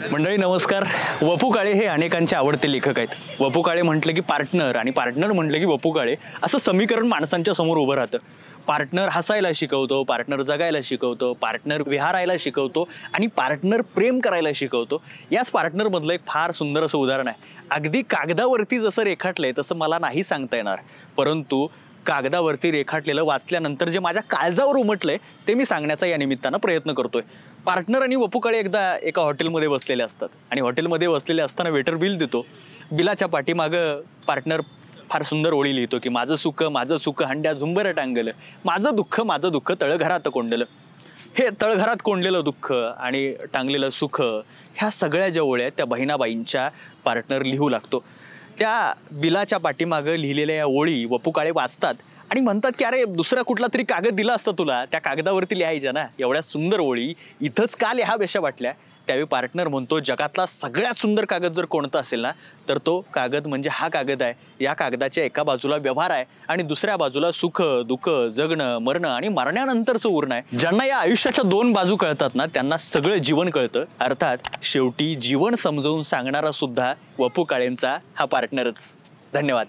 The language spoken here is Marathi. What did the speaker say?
मंडळी नमस्कार. वपू काळे हे अनेकांचे आवडते लेखक आहेत. वपू काळे म्हटलं की पार्टनर आणि पार्टनर म्हटलं की वपू काळे असं समीकरण माणसांच्या समोर उभं राहतं. पार्टनर हसायला शिकवतो, पार्टनर जगायला शिकवतो, पार्टनर विहारायला शिकवतो आणि पार्टनर प्रेम करायला शिकवतो. याच पार्टनरमधलं एक फार सुंदर असं उदाहरण आहे. अगदी कागदावरती जसं रेखाटलंय तसं मला नाही सांगता येणार, परंतु कागदावरती रेखाटलेलं वाचल्यानंतर जे माझ्या काळजावर उमटलंय ते मी सांगण्याचा या निमित्तानं प्रयत्न करतोय. पार्टनर आणि वपू काळे एकदा एका हॉटेलमध्ये बसलेले असतात आणि हॉटेलमध्ये बसलेले असताना वेटर बिल देतो. बिलाच्या पाठीमागं पार्टनर फार सुंदर ओळी लिहितो की माझं सुख हंड्या झुंबर टांगलं, माझं दुःख तळघरात कोंडलं. हे तळघरात कोंडलेलं दुःख आणि टांगलेलं सुख ह्या सगळ्या ज्या ओळ्या आहेत त्या बहिणाबाईंच्या पार्टनर लिहू लागतो. त्या बिलाच्या पाठीमागं लिहिलेल्या या ओळी वपू काळे वाचतात आणि म्हणतात की अरे दुसरा कुठला तरी कागद दिला असता तुला, त्या कागदावरती लिहायच्या ना, एवढ्या सुंदर ओळी इथंच का लिहाव्याशा वाटल्या. त्यावेळी पार्टनर म्हणतो जगातला सगळ्यात सुंदर कागद जर कोणता असेल ना तर तो कागद म्हणजे हा कागद आहे. या कागदाच्या एका बाजूला व्यवहार आहे आणि दुसऱ्या बाजूला सुख दुःख जगणं मरणं आणि मरण्यानंतरचं उरणं आहे. ज्यांना या आयुष्याच्या दोन बाजू कळतात ना त्यांना सगळं जीवन कळतं. अर्थात शेवटी जीवन समजवून सांगणारा सुद्धा वपू काळेंचा हा पार्टनरच. धन्यवाद.